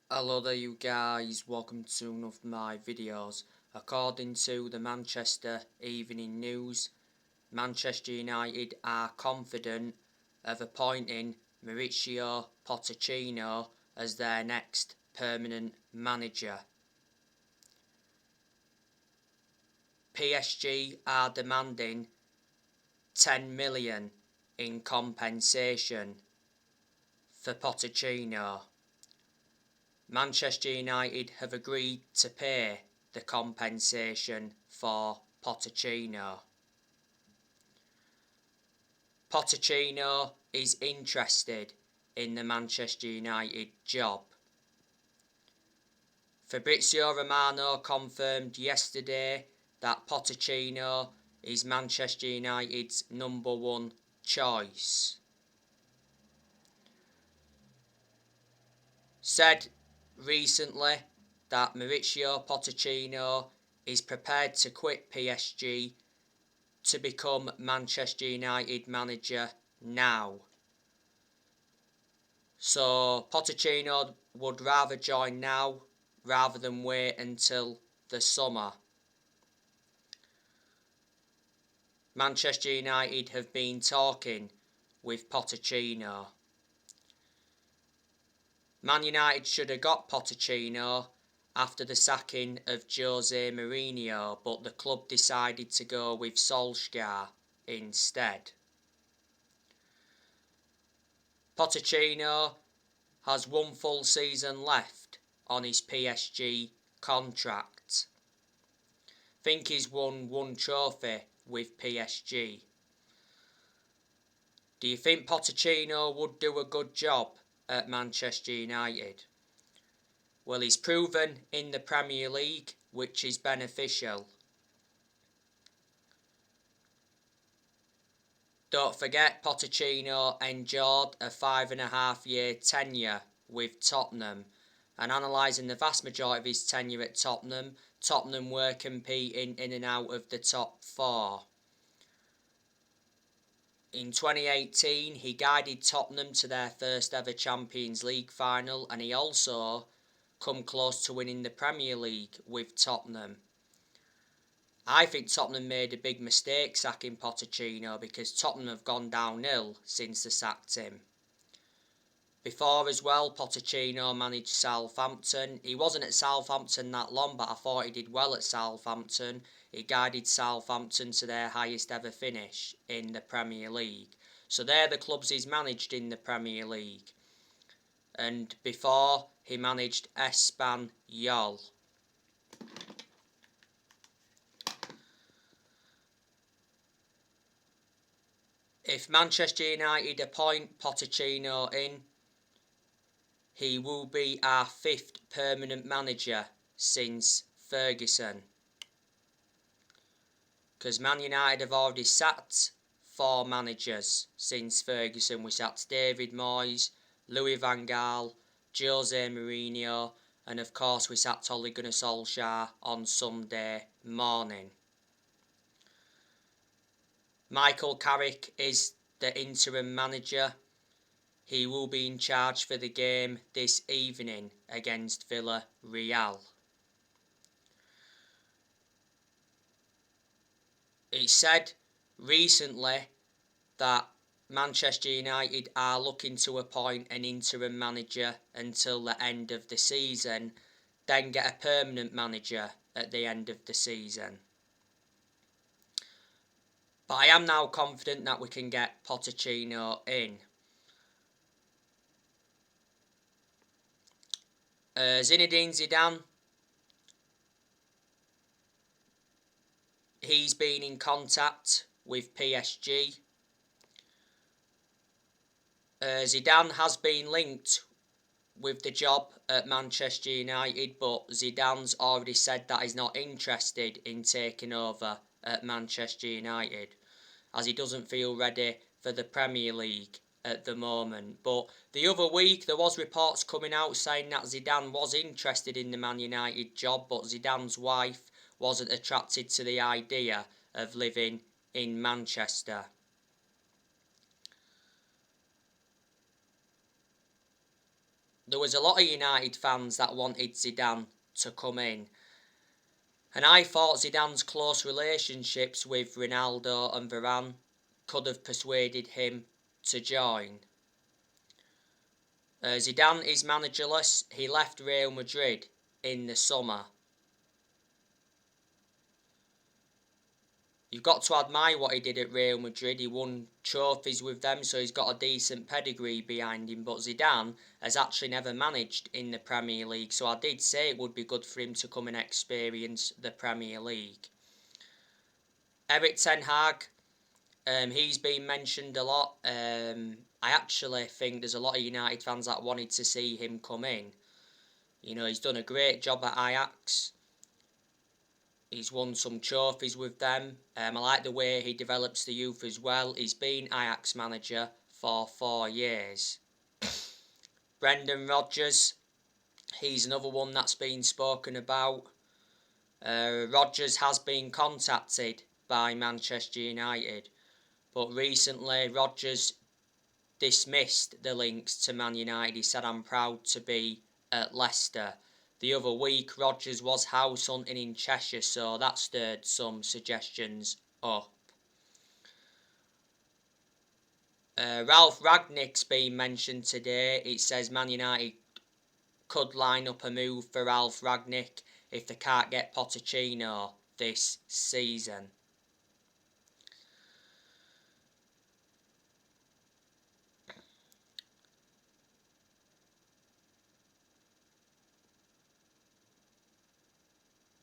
Hello there you guys, welcome to one of my videos. According to the Manchester Evening News, Manchester United are confident of appointing Mauricio Pochettinho as their next permanent manager. PSG are demanding 10 million in compensation for Pochettinho. Manchester United have agreed to pay the compensation for Pochettinho. Pochettinho is interested in the Manchester United job. Fabrizio Romano confirmed yesterday that Pochettinho is Manchester United's #1 choice. Said recently that Mauricio Pochettinho is prepared to quit PSG to become Manchester United manager now. So Pochettinho would rather join now rather than wait until the summer. Manchester United have been talking with Pochettinho. Man United should have got Pochettinho after the sacking of Jose Mourinho, but the club decided to go with Solskjaer instead. Pochettinho has one full season left on his PSG contract. I think he's won one trophy with PSG. Do you think Pochettinho would do a good job at Manchester United? Well, he's proven in the Premier League, which is beneficial. Don't forget, Pochettinho endured a 5.5-year tenure with Tottenham, and analysing the vast majority of his tenure at Tottenham were competing in and out of the top 4. In 2018, he guided Tottenham to their first ever Champions League final, and he also come close to winning the Premier League with Tottenham. I think Tottenham made a big mistake sacking Pochettinho because Tottenham have gone downhill since they sacked him. Before as well, Pochettinho managed Southampton. He wasn't at Southampton that long, but I thought he did well at Southampton. He guided Southampton to their highest ever finish in the Premier League. So they're the clubs he's managed in the Premier League. And before, he managed Espanyol. If Manchester United appoint Pochettinho in, he will be our 5th permanent manager since Ferguson. Because Man United have already sacked 4 managers since Ferguson. We sacked David Moyes, Louis van Gaal, Jose Mourinho, and of course we sacked Ole Gunnar Solskjaer on Sunday morning. Michael Carrick is the interim manager. He will be in charge for the game this evening against Villarreal. It said recently that Manchester United are looking to appoint an interim manager until the end of the season, then get a permanent manager at the end of the season. But I am now confident that we can get Pochettinho in. Zinedine Zidane, he's been in contact with PSG. Zidane has been linked with the job at Manchester United, but Zidane's already said that he's not interested in taking over at Manchester United, as he doesn't feel ready for the Premier League at the moment. But the other week there was reports coming out saying that Zidane was interested in the Man United job, but Zidane's wife wasn't attracted to the idea of living in Manchester. there was a lot of United fans that wanted Zidane to come in. And I thought Zidane's close relationships with Ronaldo and Varane could have persuaded him to join. Zidane is managerless. He left Real Madrid in the summer. You've got to admire what he did at Real Madrid. He won trophies with them, so he's got a decent pedigree behind him. But Zidane has actually never managed in the Premier League, so I did say it would be good for him to come and experience the Premier League. Erik ten Hag, he's been mentioned a lot. I actually think there's a lot of United fans that wanted to see him come in. You know, he's done a great job at Ajax. He's won some trophies with them. I like the way he develops the youth as well. He's been Ajax manager for 4 years. Brendan Rodgers, he's another one that's been spoken about. Rodgers has been contacted by Manchester United, but recently Rodgers dismissed the links to Man United. He said, "I'm proud to be at Leicester." The other week, Rodgers was house hunting in Cheshire, so that stirred some suggestions up. Ralph Rangnick's been mentioned today. It says Man United could line up a move for Ralph Rangnick if they can't get Pochettinho this season.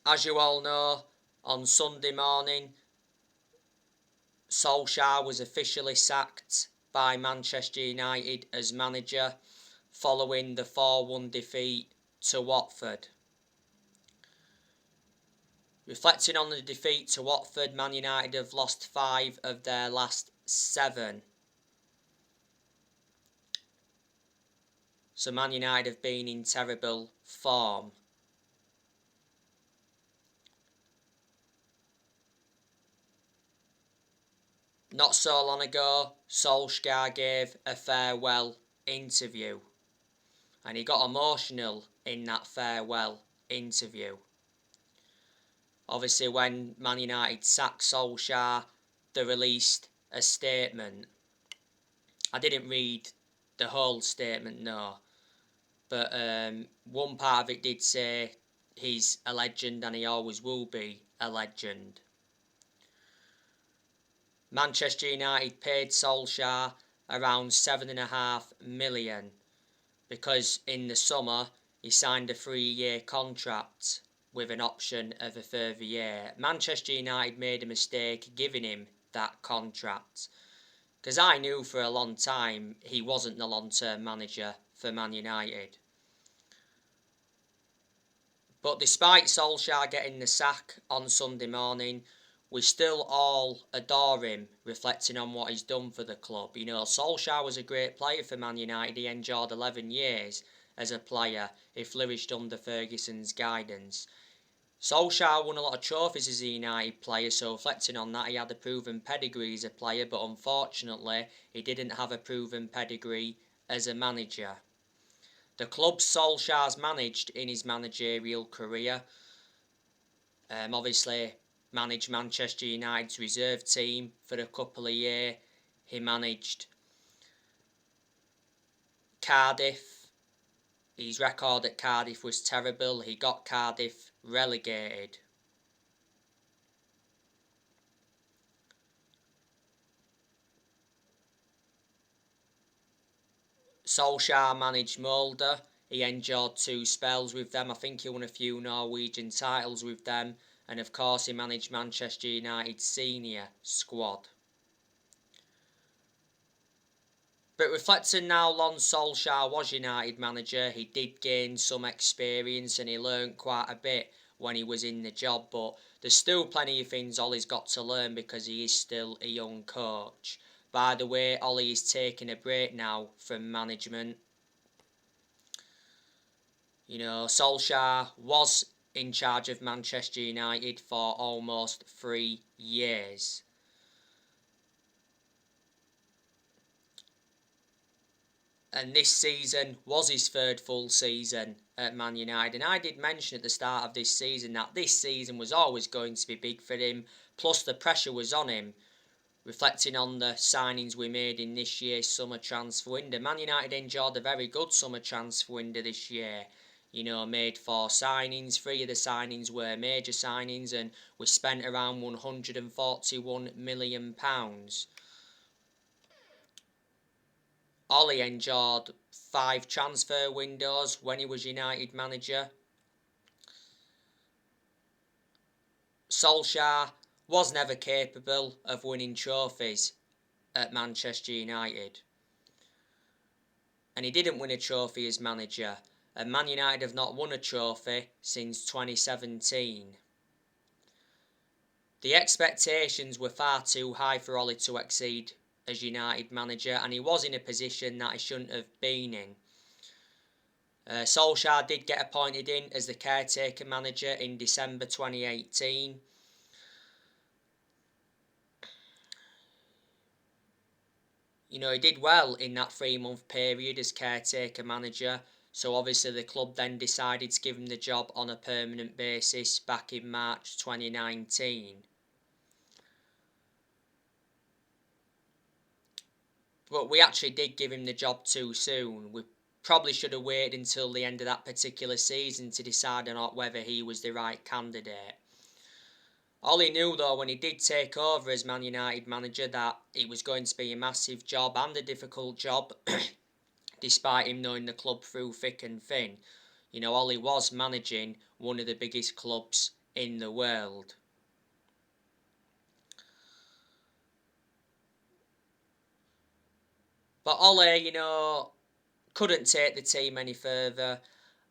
As you all know, on Sunday morning, Solskjaer was officially sacked by Manchester United as manager following the 4-1 defeat to Watford. Reflecting on the defeat to Watford, Man United have lost 5 of their last 7. So Man United have been in terrible form. Not so long ago, Solskjaer gave a farewell interview, and he got emotional in that farewell interview. Obviously, when Man United sacked Solskjaer, they released a statement. I didn't read the whole statement, no, but one part of it did say he's a legend and he always will be a legend. Manchester United paid Solskjaer around $7.5 million because in the summer he signed a 3-year contract with an option of a further year. Manchester United made a mistake giving him that contract, because I knew for a long time he wasn't the long-term manager for Man United. But despite Solskjaer getting the sack on Sunday morning, we still all adore him, reflecting on what he's done for the club. You know, Solskjaer was a great player for Man United. He endured 11 years as a player. He flourished under Ferguson's guidance. Solskjaer won a lot of trophies as a United player, so reflecting on that, he had a proven pedigree as a player, but unfortunately, he didn't have a proven pedigree as a manager. The club Solskjaer's managed in his managerial career, obviously, managed Manchester United's reserve team for a couple of years. He managed Cardiff. His record at Cardiff was terrible. He got Cardiff relegated. Solskjaer managed Molde. He endured 2 spells with them. I think he won a few Norwegian titles with them. And of course he managed Manchester United's senior squad. But reflecting now on Solskjaer was United manager, he did gain some experience and he learnt quite a bit when he was in the job. But there's still plenty of things Ollie's got to learn because he is still a young coach. By the way, Ollie is taking a break now from management. You know, Solskjaer was in charge of Manchester United for almost 3 years. And this season was his third full season at Man United. And I did mention at the start of this season that this season was always going to be big for him. Plus the pressure was on him, reflecting on the signings we made in this year's summer transfer window. Man United enjoyed a very good summer transfer window this year. Made 4 signings. 3 of the signings were major signings, and we spent around £141 million. Ollie enjoyed 5 transfer windows when he was United manager. Solskjaer was never capable of winning trophies at Manchester United. And he didn't win a trophy as manager. And Man United have not won a trophy since 2017. The expectations were far too high for Ollie to exceed as United manager, and he was in a position that he shouldn't have been in. Solskjaer did get appointed in as the caretaker manager in December 2018. He did well in that 3-month period as caretaker manager, so obviously the club then decided to give him the job on a permanent basis back in March 2019. But we actually did give him the job too soon. We probably should have waited until the end of that particular season to decide on whether he was the right candidate. Ollie knew though when he did take over as Man United manager that it was going to be a massive job and a difficult job, despite him knowing the club through thick and thin. Ollie was managing one of the biggest clubs in the world. But Ollie, couldn't take the team any further,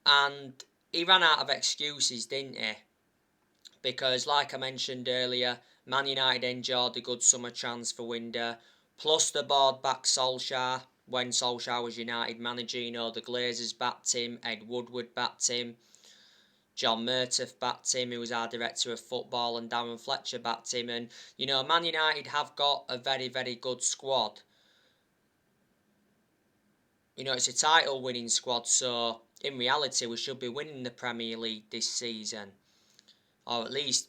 and he ran out of excuses, didn't he? Because, like I mentioned earlier, Man United enjoyed a good summer transfer window, plus the board backed Solskjaer when Solskjaer was United manager. The Glazers backed him, Ed Woodward backed him, John Murtough backed him, who was our director of football, and Darren Fletcher backed him. And, Man United have got a very, very good squad. It's a title-winning squad, so in reality we should be winning the Premier League this season, or at least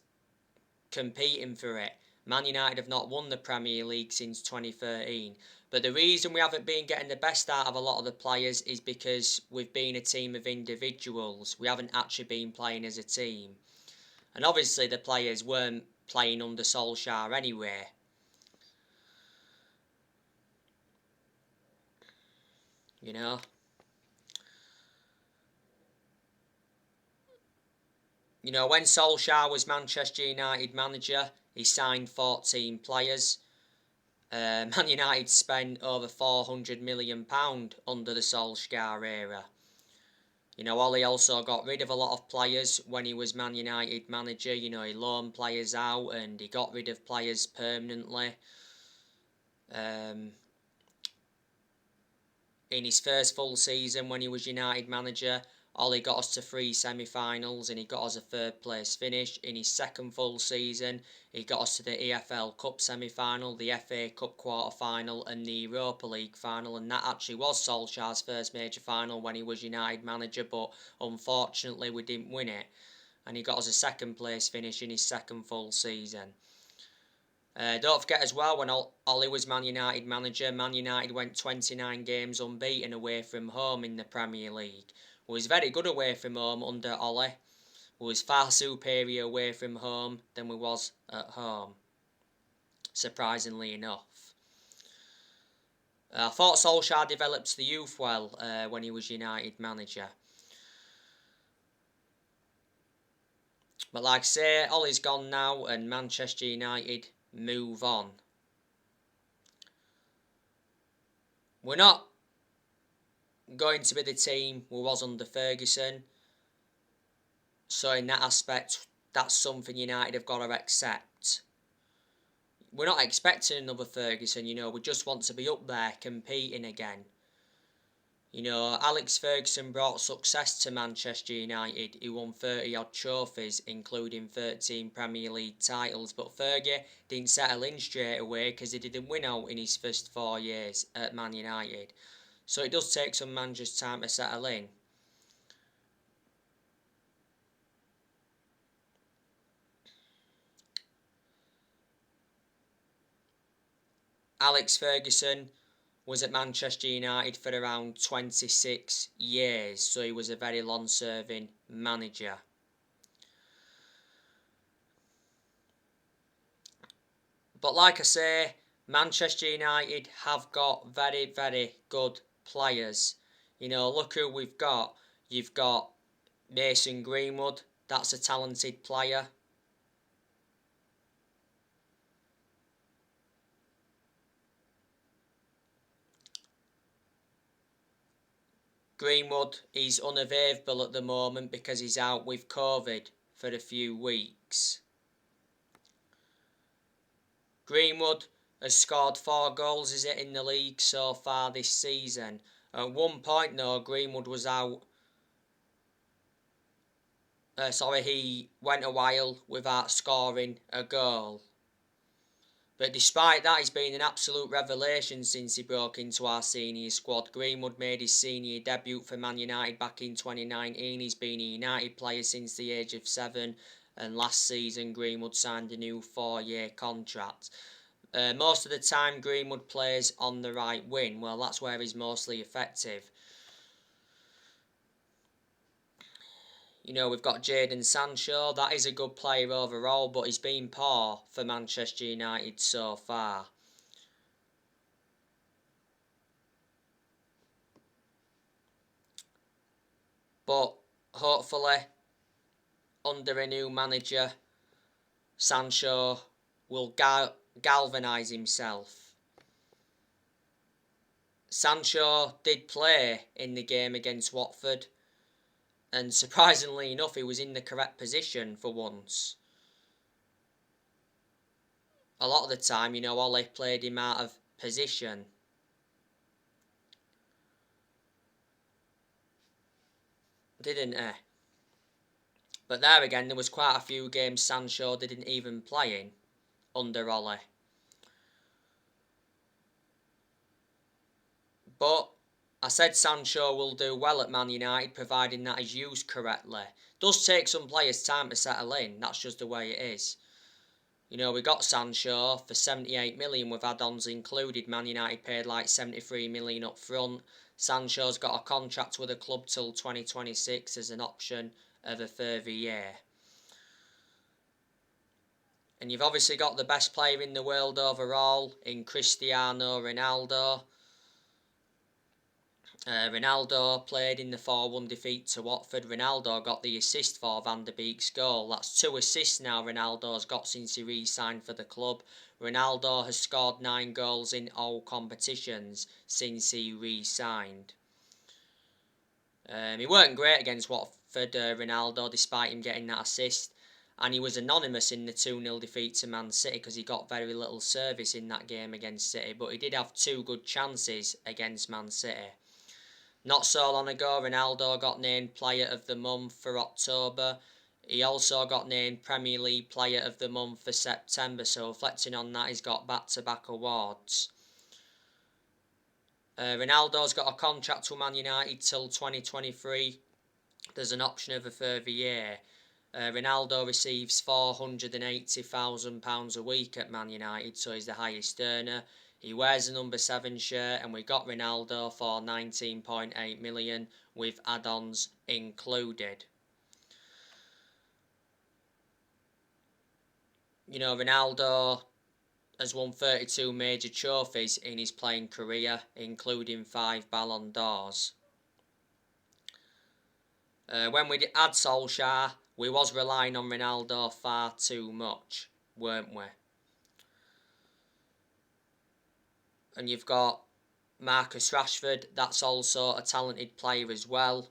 competing for it. Man United have not won the Premier League since 2013, but the reason we haven't been getting the best out of a lot of the players is because we've been a team of individuals. We haven't actually been playing as a team, and obviously the players weren't playing under Solskjaer anyway. When Solskjaer was Manchester United manager, he signed 14 players. Man United spent over £400 million under the Solskjaer era. Ollie also got rid of a lot of players when he was Man United manager. He loaned players out and he got rid of players permanently. In his first full season when he was United manager, Ollie got us to 3 semi-finals and he got us a 3rd place finish. In his second full season, he got us to the EFL Cup semi-final, the FA Cup quarter-final and the Europa League final, and that actually was Solskjaer's first major final when he was United manager, but unfortunately we didn't win it. And he got us a 2nd place finish in his second full season. Don't forget as well, when Ollie was Man United manager, Man United went 29 games unbeaten away from home in the Premier League. We was very good away from home under Ollie. We was far superior away from home than we was at home, surprisingly enough. I thought Solskjaer developed the youth well when he was United manager. But like I say, Ollie's gone now and Manchester United move on. We're not going to be the team we was under Ferguson, so in that aspect that's something United have got to accept. We're not expecting another Ferguson, we just want to be up there competing again. Alex Ferguson brought success to Manchester United. He won 30 odd trophies, including 13 Premier League titles, but Fergie didn't settle in straight away because he didn't win out in his first 4 years at Man United. So it does take some managers time to settle in. Alex Ferguson was at Manchester United for around 26 years, so he was a very long-serving manager. But like I say, Manchester United have got very, very good players. You know, look who we've got. You've got Mason Greenwood, that's a talented player. Greenwood is unavailable at the moment because he's out with COVID for a few weeks. Greenwood has scored 4 goals, is it, in the league so far this season. At one point, though, Greenwood was out. He went a while without scoring a goal. But despite that, he's been an absolute revelation since he broke into our senior squad. Greenwood made his senior debut for Man United back in 2019. He's been a United player since the age of 7. And last season, Greenwood signed a new 4-year contract. Most of the time, Greenwood plays on the right wing. Well, that's where he's mostly effective. You know, we've got Jadon Sancho. That is a good player overall, but he's been poor for Manchester United so far. But hopefully, under a new manager, Sancho will galvanise himself. Sancho did play in the game against Watford, and surprisingly enough, he was in the correct position for once. A lot of the time, you know, Ole played him out of position. Didn't he? But there again, there was quite a few games Sancho didn't even play in under Ole. But I said Sancho will do well at Man United, providing that is used correctly. It does take some players time to settle in, that's just the way it is. You know, we got Sancho for 78 million with add-ons included. Man United paid like 73 million up front. Sancho's got a contract with the club till 2026 as an option of a further year. And you've obviously got the best player in the world overall in Cristiano Ronaldo. Ronaldo played in the 4-1 defeat to Watford. Ronaldo got the assist for Van der Beek's goal. That's 2 assists now Ronaldo's got since he re-signed for the club. Ronaldo has scored 9 goals in all competitions since he re-signed. He weren't great against Watford, Ronaldo, despite him getting that assist. And he was anonymous in the 2-0 defeat to Man City because he got very little service in that game against City. But he did have 2 good chances against Man City. Not so long ago, Ronaldo got named Player of the Month for October. He also got named Premier League Player of the Month for September, so reflecting on that, he's got back-to-back awards. Ronaldo's got a contract with Man United till 2023. There's an option of a further year. Ronaldo receives £480,000 a week at Man United, so he's the highest earner. He wears a number 7 shirt, and we got Ronaldo for 19.8 million with add-ons included. You know, Ronaldo has won 32 major trophies in his playing career, including 5 Ballon d'Ors. When we had Solskjaer, we was relying on Ronaldo far too much, weren't we? And you've got Marcus Rashford, that's also a talented player as well.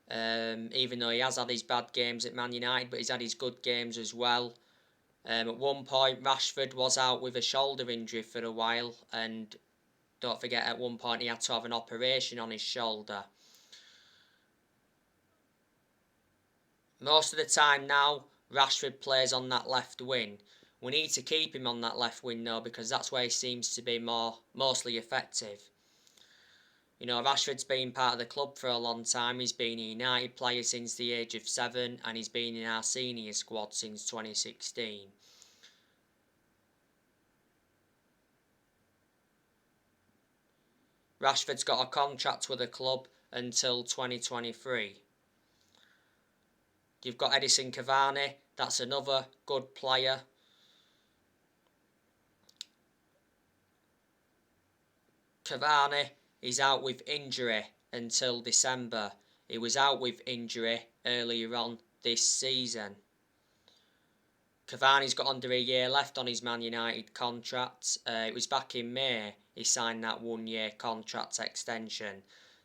Even though he has had his bad games at Man United, but he's had his good games as well. At one point, Rashford was out with a shoulder injury for a while, and don't forget, at one point he had to have an operation on his shoulder. Most of the time now, Rashford plays on that left wing. We need to keep him on that left wing though, because that's where he seems to be mostly effective. You know, Rashford's been part of the club for a long time. He's been a United player since the age of 7, and he's been in our senior squad since 2016. Rashford's got a contract with the club until 2023. You've got Edison Cavani, that's another good player. Cavani is out with injury until December. He was out with injury earlier on this season. Cavani's got under a year left on his Man United contract. It was back in May he signed that 1-year contract extension.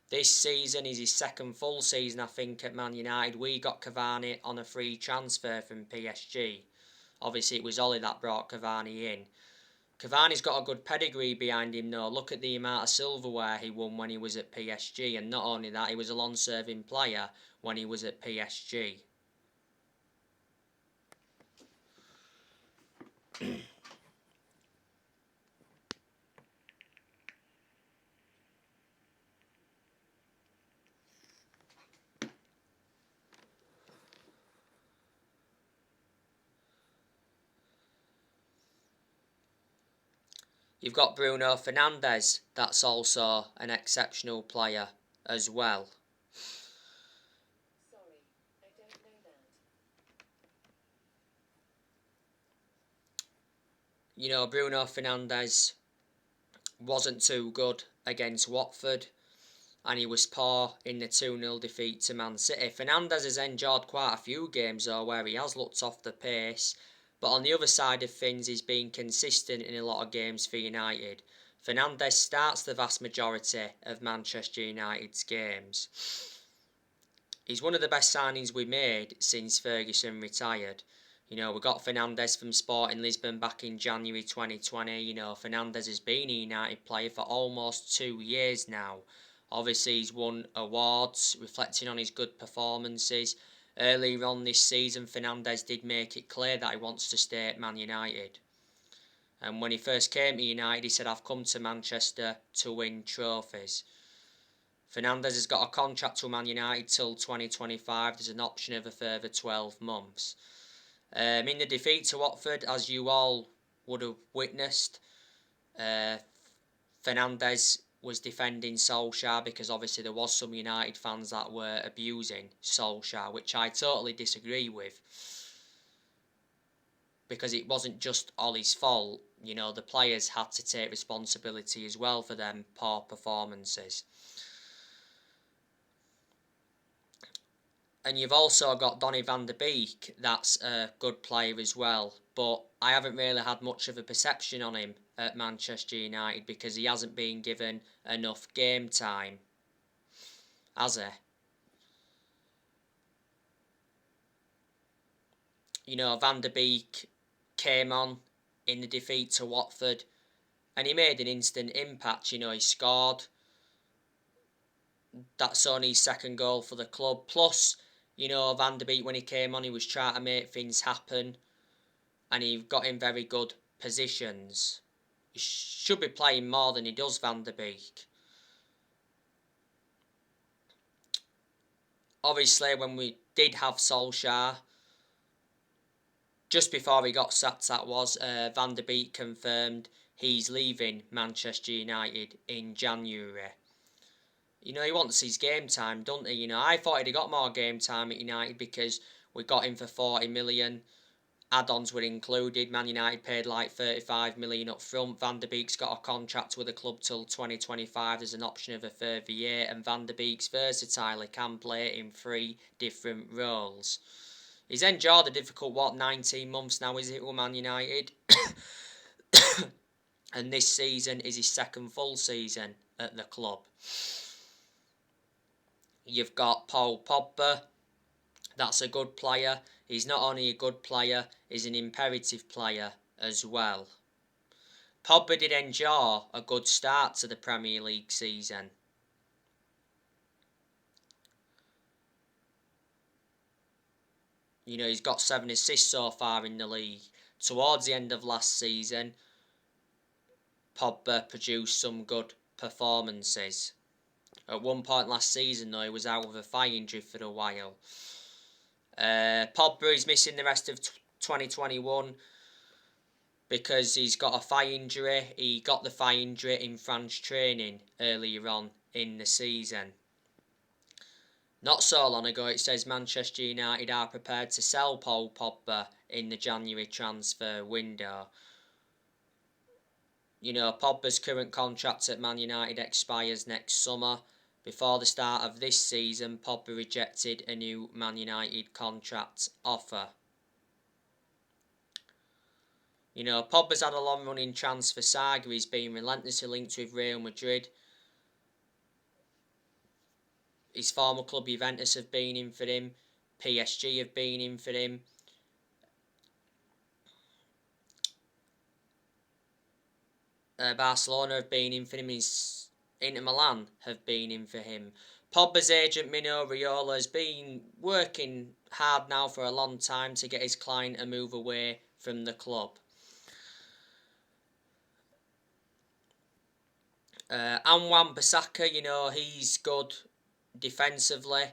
This season is his second full season, I think, at Man United. We got Cavani on a free transfer from PSG. Obviously, it was Ollie that brought Cavani in. Cavani's got a good pedigree behind him though. Look at the amount of silverware he won when he was at PSG, and not only that, he was a long-serving player when he was at PSG. You've got Bruno Fernandes, that's also an exceptional player as well. Sorry, I don't know that. You know, Bruno Fernandes wasn't too good against Watford, and he was poor in the 2-0 defeat to Man City. Fernandes has enjoyed quite a few games though where he has looked off the pace, but on the other side of things he's been consistent in a lot of games for United. Fernandes starts the vast majority of Manchester United's games. He's one of the best signings we made since Ferguson retired. You know, we got Fernandes from Sporting Lisbon back in January 2020. You know, Fernandes has been a United player for almost 2 years now. Obviously, he's won awards, reflecting on his good performances. Earlier on this season, Fernandes did make it clear that he wants to stay at Man United. And when he first came to United, he said, "I've come to Manchester to win trophies." Fernandes has got a contract to Man United till 2025. There's an option of a further 12 months. In the defeat to Watford, as you all would have witnessed, Fernandes was defending Solskjaer because obviously there was some United fans that were abusing Solskjaer, which I totally disagree with, because it wasn't just Ollie's fault. You know, the players had to take responsibility as well for them poor performances. And you've also got Donny van de Beek, that's a good player as well, but I haven't really had much of a perception on him at Manchester United because he hasn't been given enough game time, has he? You know, Van de Beek came on in the defeat to Watford and he made an instant impact. You know, he scored. That's only his second goal for the club. Plus, you know, Van de Beek, when he came on, he was trying to make things happen and he got in very good positions. He should be playing more than he does, Van de Beek. Obviously, when we did have Solskjaer, just before he got sacked, that was, Van de Beek confirmed he's leaving Manchester United in January. You know, he wants his game time, doesn't he? You know, I thought he'd have got more game time at United because we got him for 40 million. Add-ons were included. Man United paid like 35 million up front. Van de Beek's got a contract with the club till 2025. There's an option of a further year. And Van de Beek's versatile. He can play in 3 different roles. He's endured a difficult, 19 months now, is it, with Man United? And this season is his second full season at the club. You've got Paul Pogba. That's a good player. He's not only a good player, he's an imperative player as well. Pogba did enjoy a good start to the Premier League season. You know, he's got 7 assists so far in the league. Towards the end of last season, Pogba produced some good performances. At one point last season, though, he was out with a thigh injury for a while. Pogba is missing the rest of 2021 because he's got a thigh injury. He got the thigh injury in France training earlier on in the season. Not so long ago, it says Manchester United are prepared to sell Paul Pogba in the January transfer window. You know, Pogba's current contract at Man United expires next summer. Before the start of this season, Pogba rejected a new Man United contract offer. You know, Pogba's had a long-running transfer saga. He's been relentlessly linked with Real Madrid. His former club Juventus have been in for him. PSG have been in for him. Barcelona have been in for him. Inter Milan have been in for him. Pogba's agent Mino Raiola has been working hard now for a long time to get his client to move away from the club. Wan-Bissaka, you know, he's good defensively,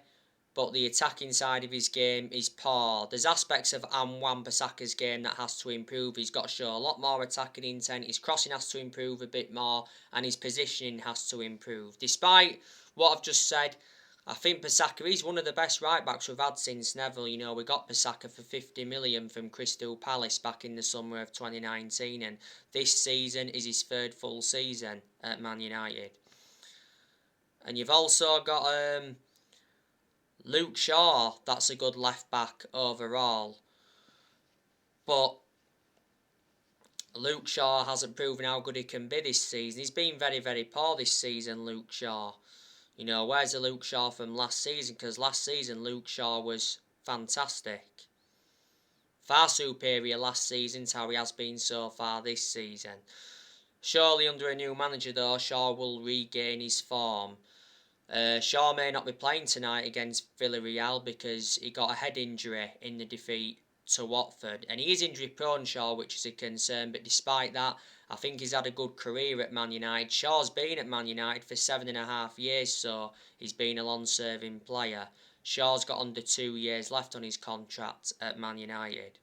but the attacking side of his game is poor. There's aspects of Wan-Bissaka's game that has to improve. He's got to show a lot more attacking intent. His crossing has to improve a bit more, and his positioning has to improve. Despite what I've just said, I think Bissaka is one of the best right-backs we've had since Neville. You know, we got Bissaka for 50 million from Crystal Palace back in the summer of 2019, and this season is his third full season at Man United. And you've also got Luke Shaw, that's a good left-back overall. But Luke Shaw hasn't proven how good he can be this season. He's been very, very poor this season, Luke Shaw. You know, where's the Luke Shaw from last season? Because last season, Luke Shaw was fantastic. Far superior last season to how he has been so far this season. Surely under a new manager, though, Shaw will regain his form. Shaw may not be playing tonight against Villarreal because he got a head injury in the defeat to Watford. And he is injury prone, Shaw, which is a concern. But despite that, I think he's had a good career at Man United. Shaw's been at Man United for 7.5 years, so he's been a long-serving player. Shaw's got under 2 years left on his contract at Man United.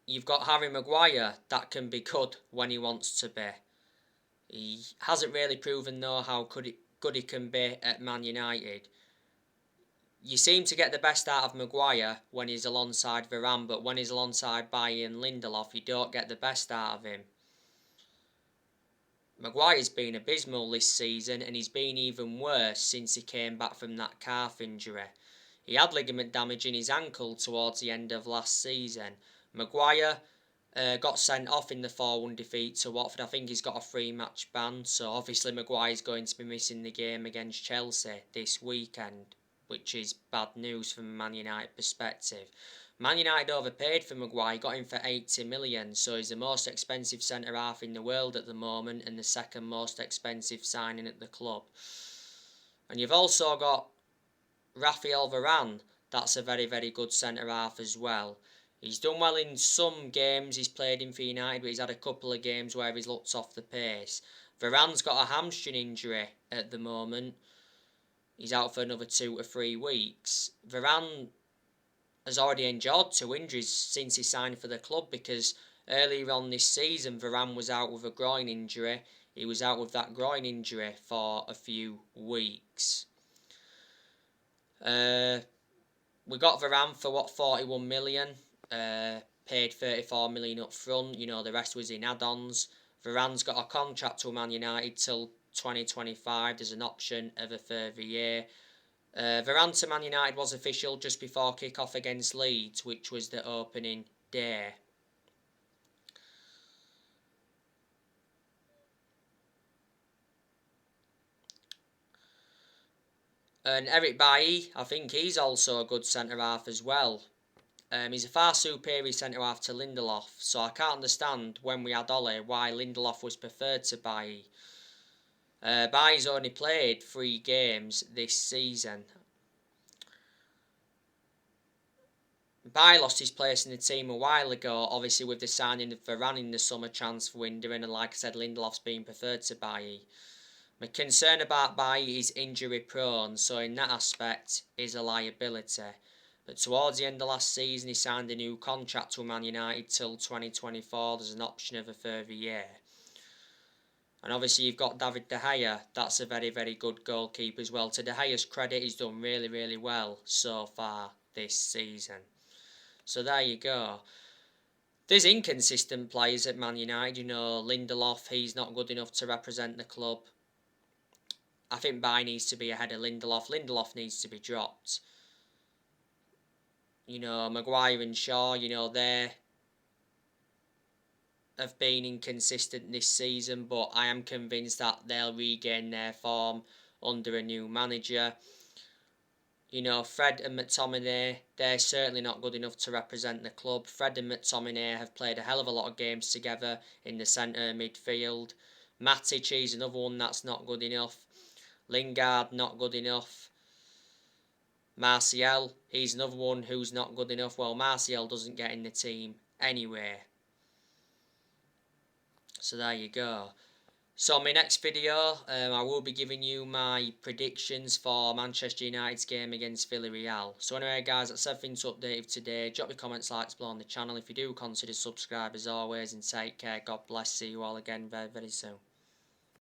You've got Harry Maguire, that can be good when he wants to be. He hasn't really proven, though, how good he can be at Man United. You seem to get the best out of Maguire when he's alongside Varane, but when he's alongside Bailly and Lindelof, you don't get the best out of him. Maguire's been abysmal this season, and he's been even worse since he came back from that calf injury. He had ligament damage in his ankle towards the end of last season. Maguire got sent off in the 4-1 defeat to Watford. I think he's got a 3-match ban, so obviously Maguire's going to be missing the game against Chelsea this weekend, which is bad news from a Man United perspective. Man United overpaid for Maguire, got him for 80 million, so he's the most expensive centre-half in the world at the moment and the second most expensive signing at the club. And you've also got Raphael Varane, that's a very, very good centre-half as well. He's done well in some games he's played in for United, but he's had a couple of games where he's looked off the pace. Varane's got a hamstring injury at the moment. He's out for another 2 to 3 weeks. Varane has already endured 2 injuries since he signed for the club, because earlier on this season Varane was out with a groin injury. He was out with that groin injury for a few weeks. We got Varane for 41 million. Paid 34 million up front. You know, the rest was in add-ons. Varane's got a contract to Man United till 2025. There's an option of a further year. Varane to Man United was official just before kick-off against Leeds, which was the opening day. And Eric Bailly, I think he's also a good centre-half as well. He's a far superior centre-half to Lindelof, so I can't understand when we had Ole why Lindelof was preferred to Bailly. Bailly's only played 3 games this season. Bailly lost his place in the team a while ago, obviously with the signing of Varane in the summer transfer window, and like I said, Lindelof's been preferred to Bailly. My concern about Bailly is injury prone, so in that aspect is a liability. But towards the end of last season he signed a new contract with Man United till 2024, there's an option of a further year. And obviously you've got David De Gea, that's a very, very good goalkeeper as well. To De Gea's credit, he's done really, really well so far this season. So there you go. There's inconsistent players at Man United, you know, Lindelof, he's not good enough to represent the club. I think Bailly needs to be ahead of Lindelof. Lindelof needs to be dropped. You know, Maguire and Shaw, you know, they have been inconsistent this season, but I am convinced that they'll regain their form under a new manager. You know, Fred and McTominay, they're certainly not good enough to represent the club. Fred and McTominay have played a hell of a lot of games together in the centre midfield. Matic is another one that's not good enough. Lingard, not good enough. Martial, he's another one who's not good enough. Well, Martial doesn't get in the team anyway. So there you go. So my next video, I will be giving you my predictions for Manchester United's game against Villarreal. So anyway guys, that's everything to update you today. Drop your comments, likes below on the channel. If you do, consider subscribe as always, and take care. God bless. See you all again very, very soon.